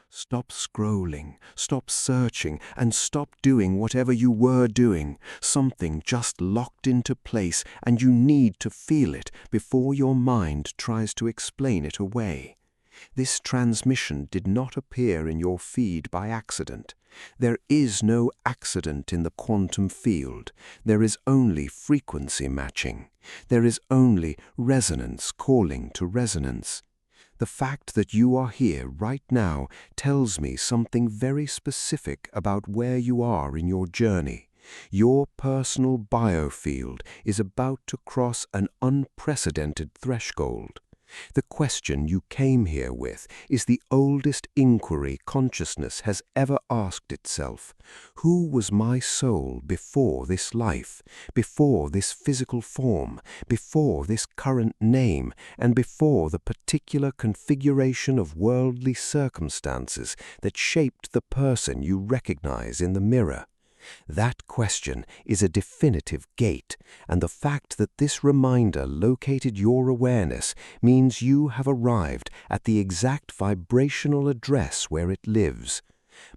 Stop scrolling, stop searching, and stop doing whatever you were doing. Something just locked into place, and you need to feel it before your mind tries to explain it away. This transmission did not appear in your feed by accident. There is no accident in the quantum field. There is only frequency matching. There is only resonance calling to resonance. The fact that you are here right now tells me something very specific about where you are in your journey. Your personal biofield is about to cross an unprecedented threshold. The question you came here with is the oldest inquiry consciousness has ever asked itself. Who was my soul before this life, before this physical form, before this current name, and before the particular configuration of worldly circumstances that shaped the person you recognize in the mirror? That question is a definitive gate, and the fact that this reminder located your awareness means you have arrived at the exact vibrational address where it lives.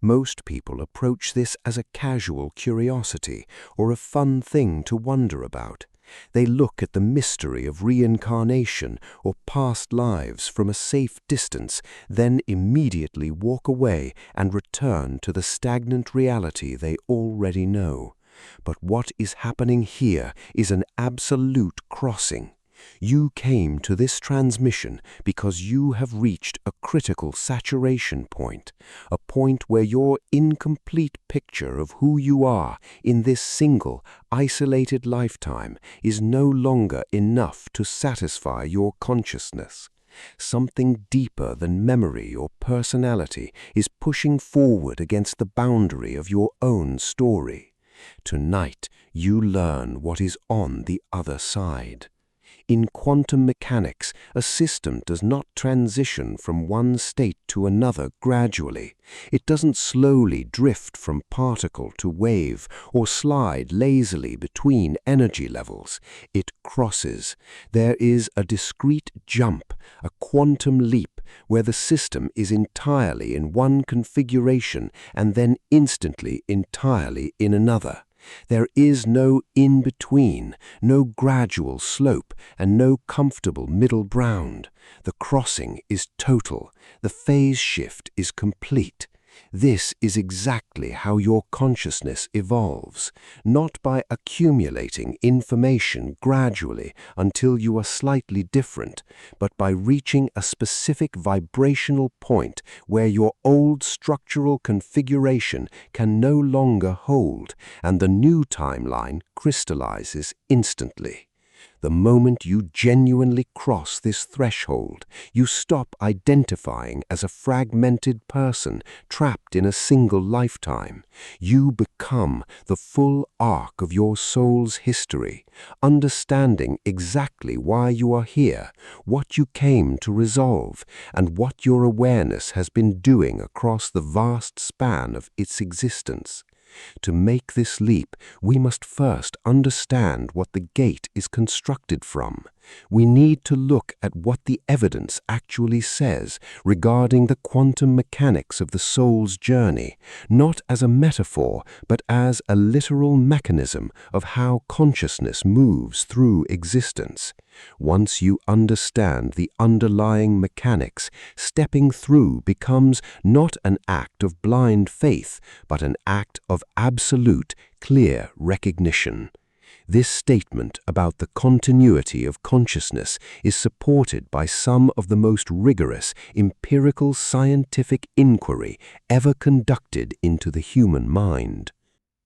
Most people approach this as a casual curiosity or a fun thing to wonder about. They look at the mystery of reincarnation or past lives from a safe distance, then immediately walk away and return to the stagnant reality they already know. But what is happening here is an absolute crossing. You came to this transmission because you have reached a critical saturation point, a point where your incomplete picture of who you are in this single, isolated lifetime is no longer enough to satisfy your consciousness. Something deeper than memory or personality is pushing forward against the boundary of your own story. Tonight, you learn what is on the other side. In quantum mechanics, a system does not transition from one state to another gradually. It doesn't slowly drift from particle to wave or slide lazily between energy levels. It crosses. There is a discrete jump, a quantum leap, where the system is entirely in one configuration and then instantly entirely in another. There is no in-between, no gradual slope, and no comfortable middle ground. The crossing is total. The phase shift is complete. This is exactly how your consciousness evolves, not by accumulating information gradually until you are slightly different, but by reaching a specific vibrational point where your old structural configuration can no longer hold, and the new timeline crystallizes instantly. The moment you genuinely cross this threshold, you stop identifying as a fragmented person trapped in a single lifetime. You become the full arc of your soul's history, understanding exactly why you are here, what you came to resolve, and what your awareness has been doing across the vast span of its existence. To make this leap, we must first understand what the gate is constructed from. We need to look at what the evidence actually says regarding the quantum mechanics of the soul's journey, not as a metaphor, but as a literal mechanism of how consciousness moves through existence. Once you understand the underlying mechanics, stepping through becomes not an act of blind faith, but an act of absolute, clear recognition. This statement about the continuity of consciousness is supported by some of the most rigorous empirical scientific inquiry ever conducted into the human mind.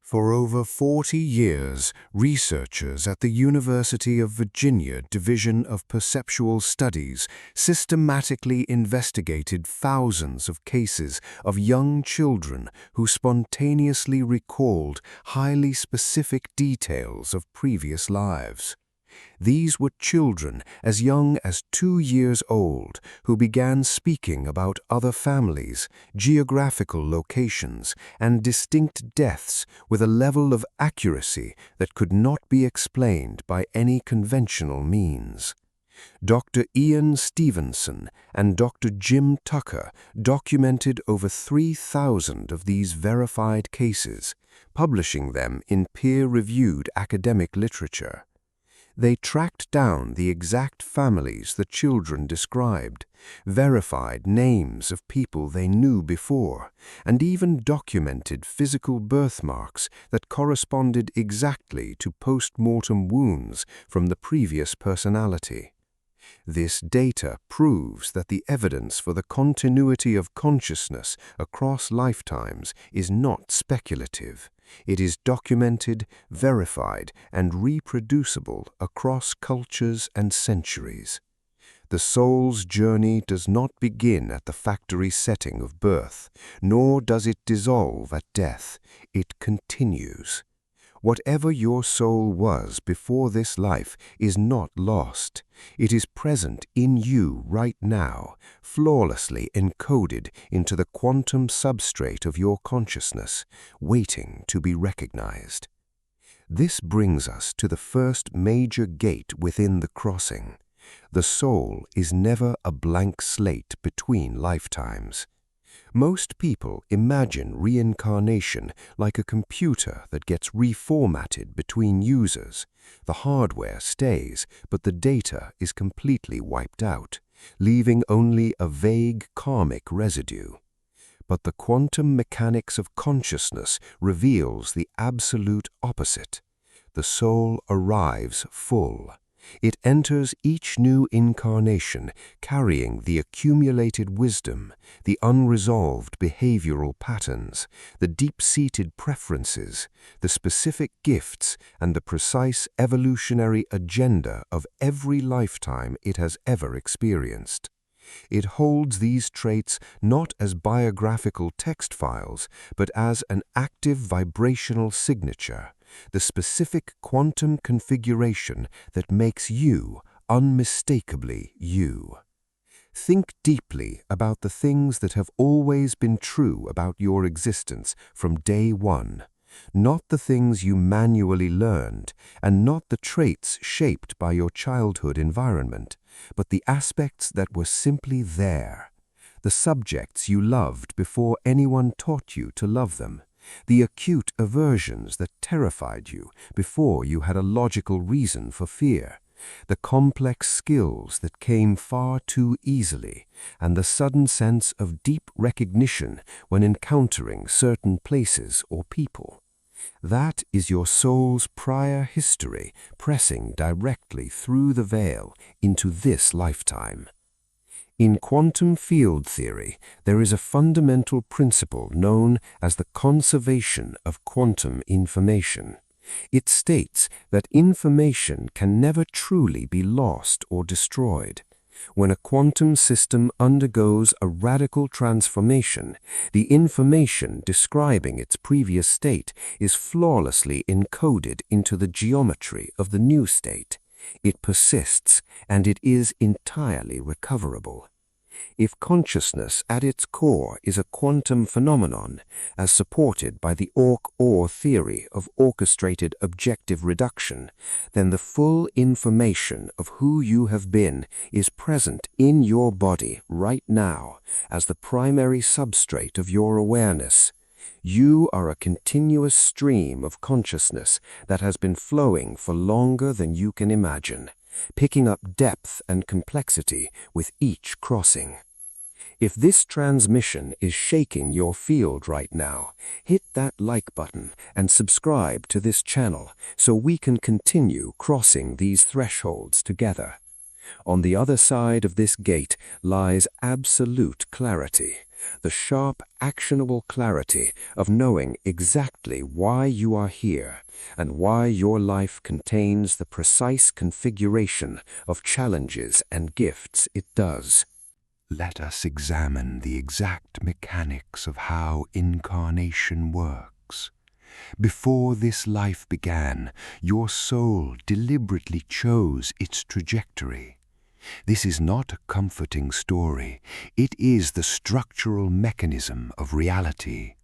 For over 40 years, researchers at the University of Virginia Division of Perceptual Studies systematically investigated thousands of cases of young children who spontaneously recalled highly specific details of previous lives. These were children as young as 2 years old who began speaking about other families, geographical locations, and distinct deaths with a level of accuracy that could not be explained by any conventional means. Dr. Ian Stevenson and Dr. Jim Tucker documented over 3,000 of these verified cases, publishing them in peer-reviewed academic literature. They tracked down the exact families the children described, verified names of people they knew before, and even documented physical birthmarks that corresponded exactly to post-mortem wounds from the previous personality. This data proves that the evidence for the continuity of consciousness across lifetimes is not speculative. It is documented, verified, and reproducible across cultures and centuries. The soul's journey does not begin at the factory setting of birth, nor does it dissolve at death. It continues. Whatever your soul was before this life is not lost. It is present in you right now, flawlessly encoded into the quantum substrate of your consciousness, waiting to be recognized. This brings us to the first major gate within the crossing. The soul is never a blank slate between lifetimes. Most people imagine reincarnation like a computer that gets reformatted between users. The hardware stays, but the data is completely wiped out, leaving only a vague karmic residue. But the quantum mechanics of consciousness reveals the absolute opposite. The soul arrives full. It enters each new incarnation carrying the accumulated wisdom, the unresolved behavioral patterns, the deep-seated preferences, the specific gifts, and the precise evolutionary agenda of every lifetime it has ever experienced. It holds these traits not as biographical text files, but as an active vibrational signature, the specific quantum configuration that makes you unmistakably you. Think deeply about the things that have always been true about your existence from day one, not the things you manually learned, and not the traits shaped by your childhood environment, but the aspects that were simply there, the subjects you loved before anyone taught you to love them, the acute aversions that terrified you before you had a logical reason for fear, the complex skills that came far too easily, and the sudden sense of deep recognition when encountering certain places or people. That is your soul's prior history pressing directly through the veil into this lifetime. In quantum field theory, there is a fundamental principle known as the conservation of quantum information. It states that information can never truly be lost or destroyed. When a quantum system undergoes a radical transformation, the information describing its previous state is flawlessly encoded into the geometry of the new state. It persists, and it is entirely recoverable. If consciousness at its core is a quantum phenomenon, as supported by the Orc-Or theory of orchestrated objective reduction, then the full information of who you have been is present in your body right now as the primary substrate of your awareness. You are a continuous stream of consciousness that has been flowing for longer than you can imagine, picking up depth and complexity with each crossing. If this transmission is shaking your field right now, hit that like button and subscribe to this channel so we can continue crossing these thresholds together. On the other side of this gate lies absolute clarity, the sharp, actionable clarity of knowing exactly why you are here and why your life contains the precise configuration of challenges and gifts it does. Let us examine the exact mechanics of how incarnation works. Before this life began, your soul deliberately chose its trajectory. This is not a comforting story. It is the structural mechanism of reality.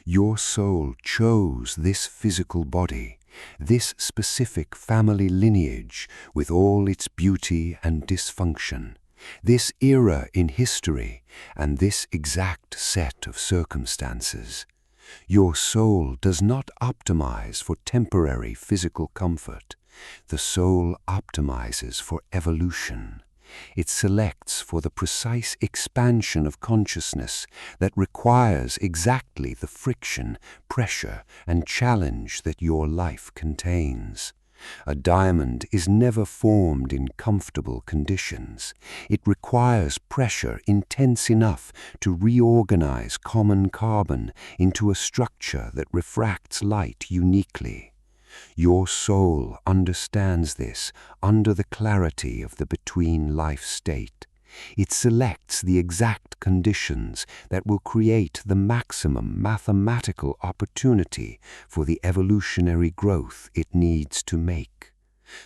Your soul chose this physical body, This specific family lineage, with all its beauty and dysfunction, this era in history, and this exact set of circumstances. Your soul does not optimize for temporary physical comfort. The soul optimizes for evolution. It selects for the precise expansion of consciousness that requires exactly the friction, pressure, and challenge that your life contains. A diamond is never formed in comfortable conditions. It requires pressure intense enough to reorganize common carbon into a structure that refracts light uniquely. Your soul understands this under the clarity of the between-life state. It selects the exact conditions that will create the maximum mathematical opportunity for the evolutionary growth it needs to make.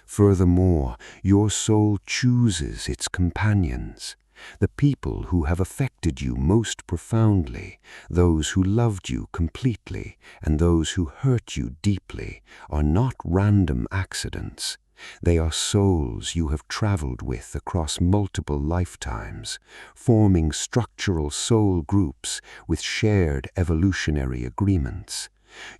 Furthermore, your soul chooses its companions. The people who have affected you most profoundly, those who loved you completely, and those who hurt you deeply, are not random accidents. They are souls you have traveled with across multiple lifetimes, forming structural soul groups with shared evolutionary agreements.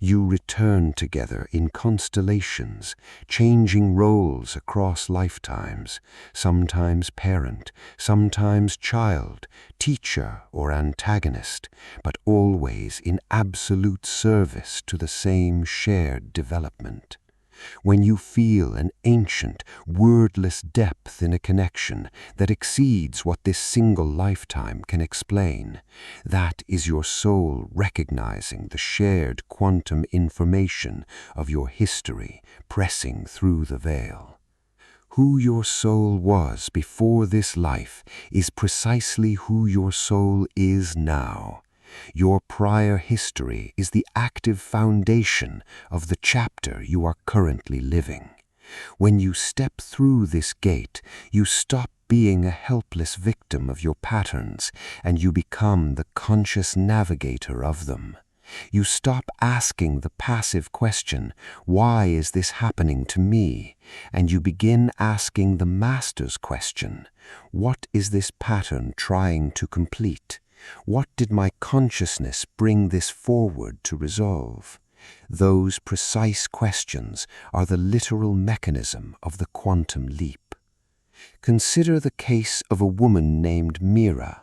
You return together in constellations, changing roles across lifetimes, sometimes parent, sometimes child, teacher or antagonist, but always in absolute service to the same shared development. When you feel an ancient, wordless depth in a connection that exceeds what this single lifetime can explain, that is your soul recognizing the shared quantum information of your history pressing through the veil. Who your soul was before this life is precisely who your soul is now. Your prior history is the active foundation of the chapter you are currently living. When you step through this gate, you stop being a helpless victim of your patterns and you become the conscious navigator of them. You stop asking the passive question, "Why is this happening to me?" and you begin asking the master's question, "What is this pattern trying to complete? What did my consciousness bring this forward to resolve?" Those precise questions are the literal mechanism of the quantum leap. Consider the case of a woman named Mira.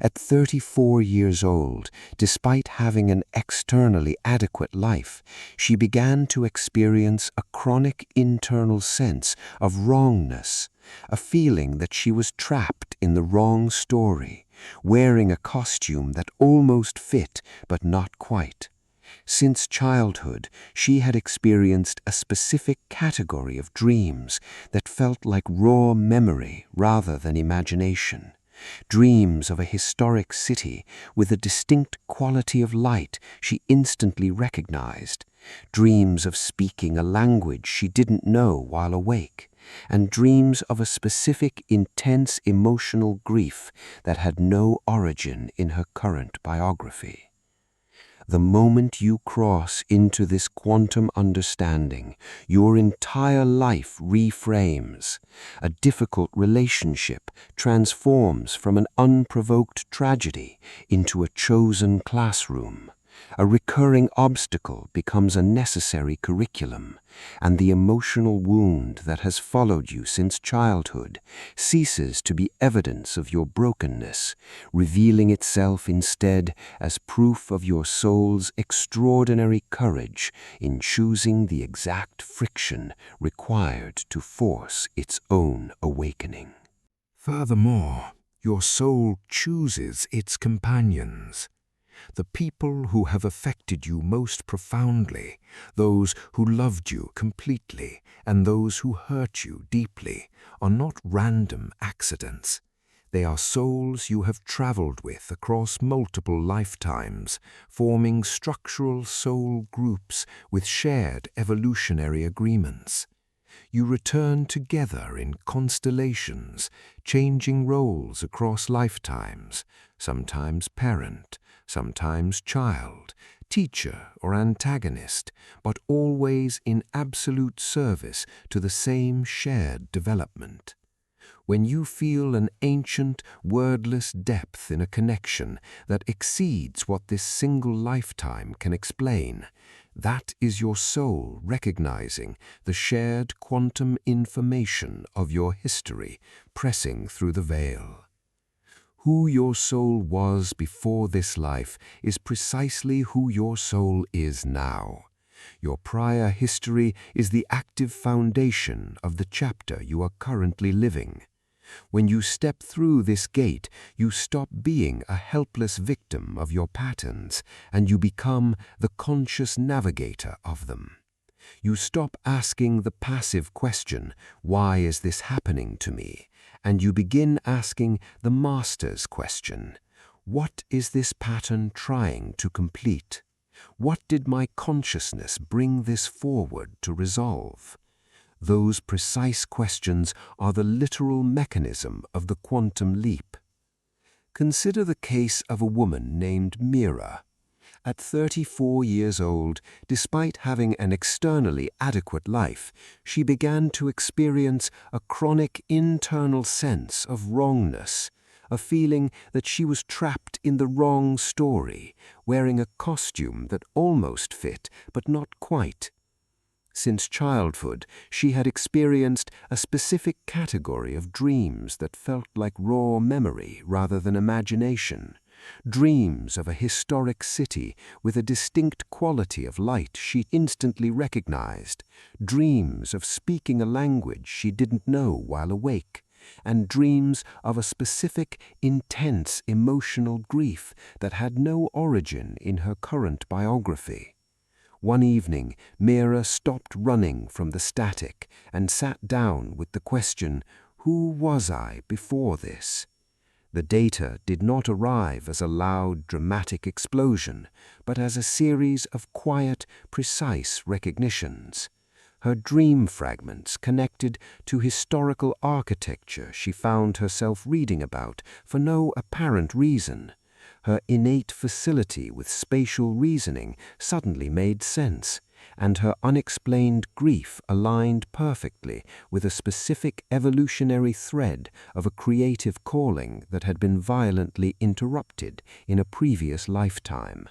At 34 years old, despite having an externally adequate life, she began to experience a chronic internal sense of wrongness, a feeling that she was trapped in the wrong story, wearing a costume that almost fit but not quite. Since childhood, she had experienced a specific category of dreams that felt like raw memory rather than imagination. Dreams of a historic city with a distinct quality of light she instantly recognized. Dreams of speaking a language she didn't know while awake. And dreams of a specific intense emotional grief that had no origin in her current biography. The moment you cross into this quantum understanding, your entire life reframes. A difficult relationship transforms from an unprovoked tragedy into a chosen classroom. A recurring obstacle becomes a necessary curriculum, and the emotional wound that has followed you since childhood ceases to be evidence of your brokenness, revealing itself instead as proof of your soul's extraordinary courage in choosing the exact friction required to force its own awakening. Furthermore, your soul chooses its companions. The people who have affected you most profoundly, those who loved you completely, and those who hurt you deeply, are not random accidents. They are souls you have traveled with across multiple lifetimes, forming structural soul groups with shared evolutionary agreements. You return together in constellations, changing roles across lifetimes, sometimes parent, sometimes child, teacher or antagonist, but always in absolute service to the same shared development. When you feel an ancient, wordless depth in a connection that exceeds what this single lifetime can explain, that is your soul recognizing the shared quantum information of your history pressing through the veil. Who your soul was before this life is precisely who your soul is now. Your prior history is the active foundation of the chapter you are currently living. When you step through this gate, you stop being a helpless victim of your patterns, and you become the conscious navigator of them. You stop asking the passive question, "Why is this happening to me?" and you begin asking the master's question, "What is this pattern trying to complete? What did my consciousness bring this forward to resolve?" Those precise questions are the literal mechanism of the quantum leap. Consider the case of a woman named Mira. At 34 years old, despite having an externally adequate life, she began to experience a chronic internal sense of wrongness, a feeling that she was trapped in the wrong story, wearing a costume that almost fit but not quite. Since childhood, she had experienced a specific category of dreams that felt like raw memory rather than imagination. Dreams of a historic city with a distinct quality of light she instantly recognized. Dreams of speaking a language she didn't know while awake. And dreams of a specific, intense emotional grief that had no origin in her current biography. One evening, Mira stopped running from the static and sat down with the question, "Who was I before this?" The data did not arrive as a loud, dramatic explosion, but as a series of quiet, precise recognitions. Her dream fragments connected to historical architecture she found herself reading about for no apparent reason. Her innate facility with spatial reasoning suddenly made sense, and her unexplained grief aligned perfectly with a specific evolutionary thread of a creative calling that had been violently interrupted in a previous lifetime.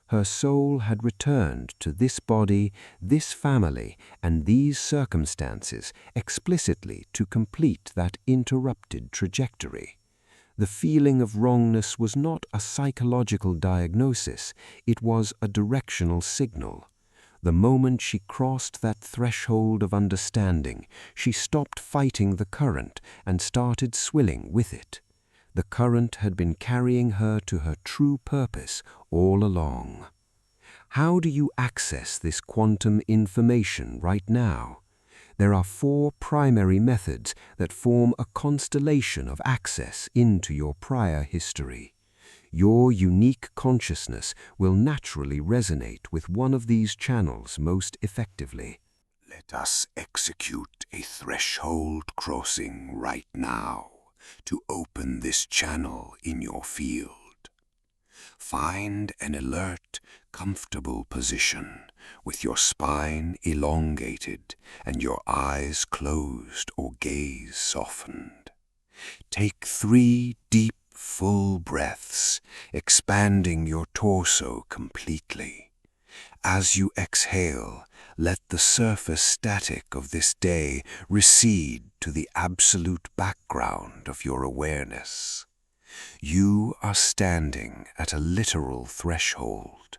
Her soul had returned to this body, this family, and these circumstances explicitly to complete that interrupted trajectory. The feeling of wrongness was not a psychological diagnosis, it was a directional signal. The moment she crossed that threshold of understanding, she stopped fighting the current and started swilling with it. The current had been carrying her to her true purpose all along. How do you access this quantum information right now? There are 4 primary methods that form a constellation of access into your prior history. Your unique consciousness will naturally resonate with one of these channels most effectively. Let us execute a threshold crossing right now to open this channel in your field. Find an alert, comfortable position with your spine elongated and your eyes closed or gaze softened. Take 3 deep, full breaths, expanding your torso completely. As you exhale, let the surface static of this day recede to the absolute background of your awareness. You are standing at a literal threshold.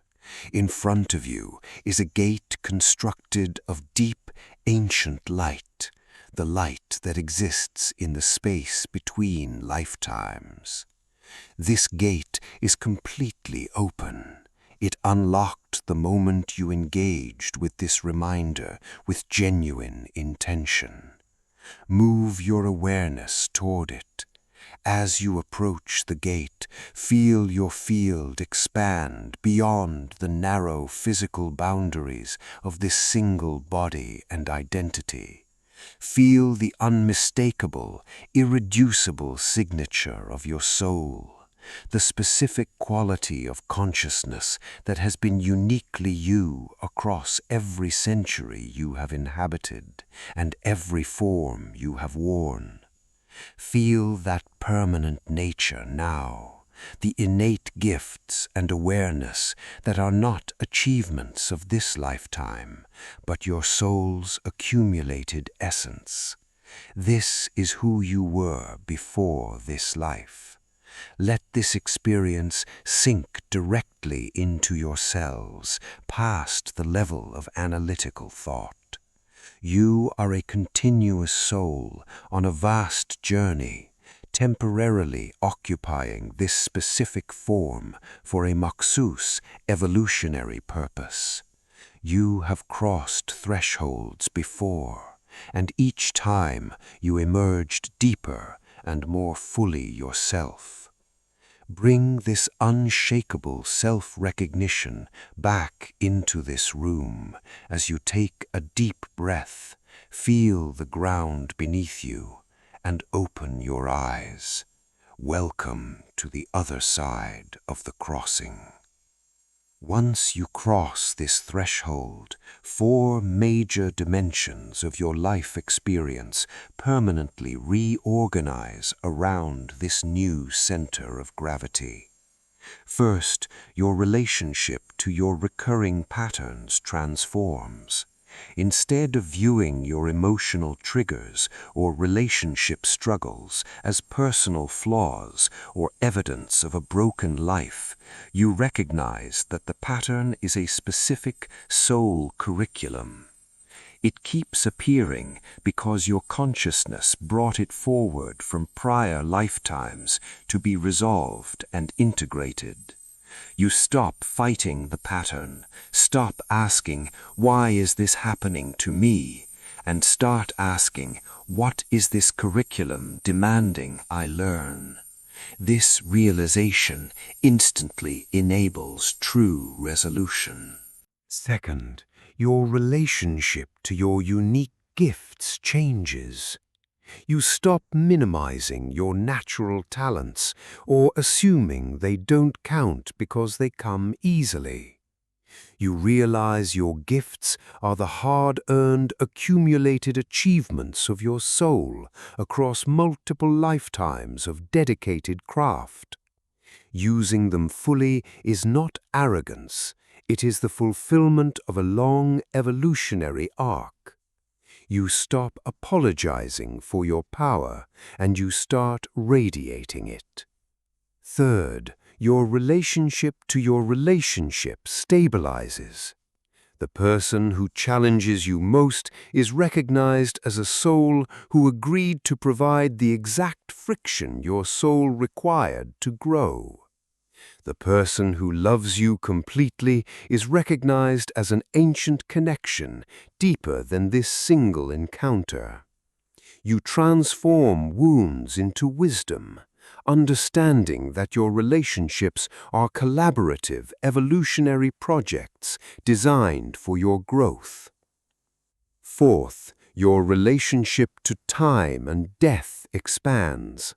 In front of you is a gate constructed of deep, ancient light, the light that exists in the space between lifetimes. This gate is completely open. It unlocked the moment you engaged with this reminder with genuine intention. Move your awareness toward it. As you approach the gate, feel your field expand beyond the narrow physical boundaries of this single body and identity. Feel the unmistakable, irreducible signature of your soul, the specific quality of consciousness that has been uniquely you across every century you have inhabited and every form you have worn. Feel that permanent nature now, the innate gifts and awareness that are not achievements of this lifetime, but your soul's accumulated essence. This is who you were before this life. Let this experience sink directly into your cells, past the level of analytical thought. You are a continuous soul on a vast journey, temporarily occupying this specific form for a makhsus evolutionary purpose. You have crossed thresholds before, and each time you emerged deeper and more fully yourself. Bring this unshakable self-recognition back into this room as you take a deep breath, feel the ground beneath you, and open your eyes. Welcome to the other side of the crossing. Once you cross this threshold, 4 major dimensions of your life experience permanently reorganize around this new center of gravity. First, your relationship to your recurring patterns transforms. Instead of viewing your emotional triggers or relationship struggles as personal flaws or evidence of a broken life, you recognize that the pattern is a specific soul curriculum. It keeps appearing because your consciousness brought it forward from prior lifetimes to be resolved and integrated. You stop fighting the pattern, stop asking, "Why is this happening to me?" and start asking, "What is this curriculum demanding I learn?" This realization instantly enables true resolution. Second, your relationship to your unique gifts changes. You stop minimizing your natural talents or assuming they don't count because they come easily. You realize your gifts are the hard-earned, accumulated achievements of your soul across multiple lifetimes of dedicated craft. Using them fully is not arrogance, it is the fulfillment of a long evolutionary arc. You stop apologizing for your power and you start radiating it. Third, your relationship to your relationship stabilizes. The person who challenges you most is recognized as a soul who agreed to provide the exact friction your soul required to grow. The person who loves you completely is recognized as an ancient connection deeper than this single encounter. You transform wounds into wisdom, understanding that your relationships are collaborative, evolutionary projects designed for your growth. Fourth, your relationship to time and death expands.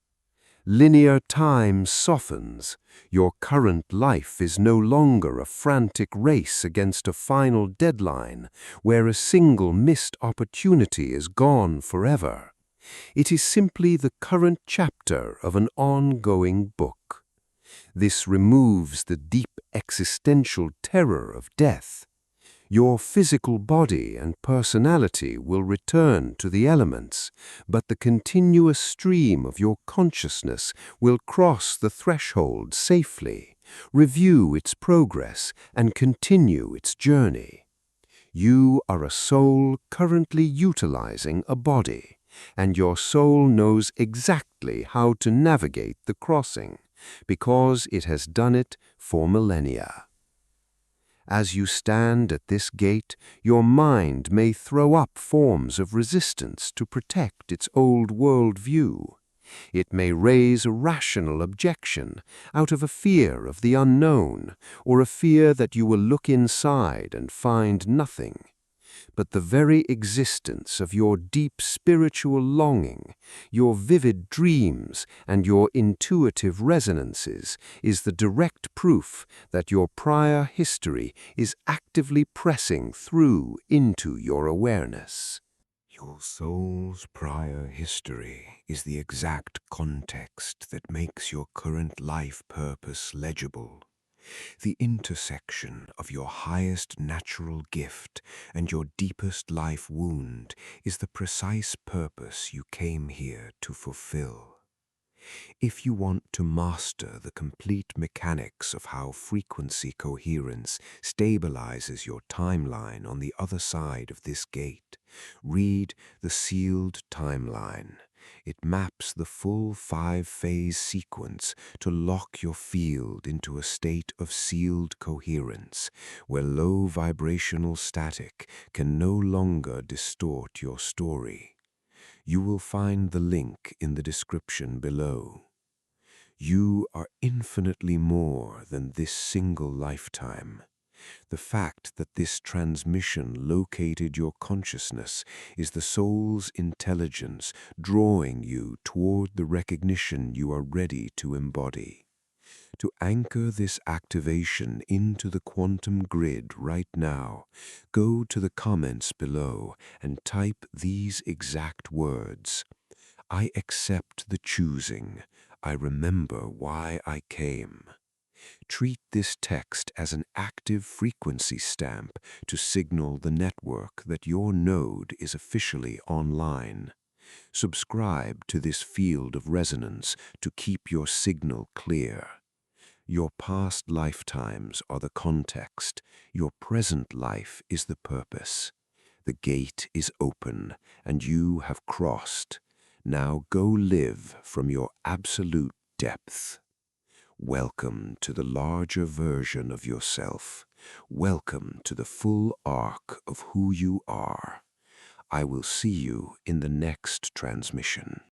Linear time softens. Your current life is no longer a frantic race against a final deadline where a single missed opportunity is gone forever. It is simply the current chapter of an ongoing book. This removes the deep existential terror of death. Your physical body and personality will return to the elements, but the continuous stream of your consciousness will cross the threshold safely, review its progress, and continue its journey. You are a soul currently utilizing a body, and your soul knows exactly how to navigate the crossing, because it has done it for millennia. As you stand at this gate, your mind may throw up forms of resistance to protect its old world view. It may raise a rational objection out of a fear of the unknown, or a fear that you will look inside and find nothing. but the very existence of your deep spiritual longing, your vivid dreams, and your intuitive resonances is the direct proof that your prior history is actively pressing through into your awareness. Your soul's prior history is the exact context that makes your current life purpose legible. The intersection of your highest natural gift and your deepest life wound is the precise purpose you came here to fulfill. If you want to master the complete mechanics of how frequency coherence stabilizes your timeline on the other side of this gate, read the Sealed Timeline. It maps the full 5-phase sequence to lock your field into a state of sealed coherence, where low vibrational static can no longer distort your story. You will find the link in the description below. You are infinitely more than this single lifetime. The fact that this transmission located your consciousness is the soul's intelligence drawing you toward the recognition you are ready to embody. To anchor this activation into the quantum grid right now, go to the comments below and type these exact words. I accept the choosing. I remember why I came. Treat this text as an active frequency stamp to signal the network that your node is officially online. Subscribe to this field of resonance to keep your signal clear. Your past lifetimes are the context. Your present life is the purpose. The gate is open, and you have crossed. Now go live from your absolute depth. Welcome to the larger version of yourself. Welcome to the full arc of who you are. I will see you in the next transmission.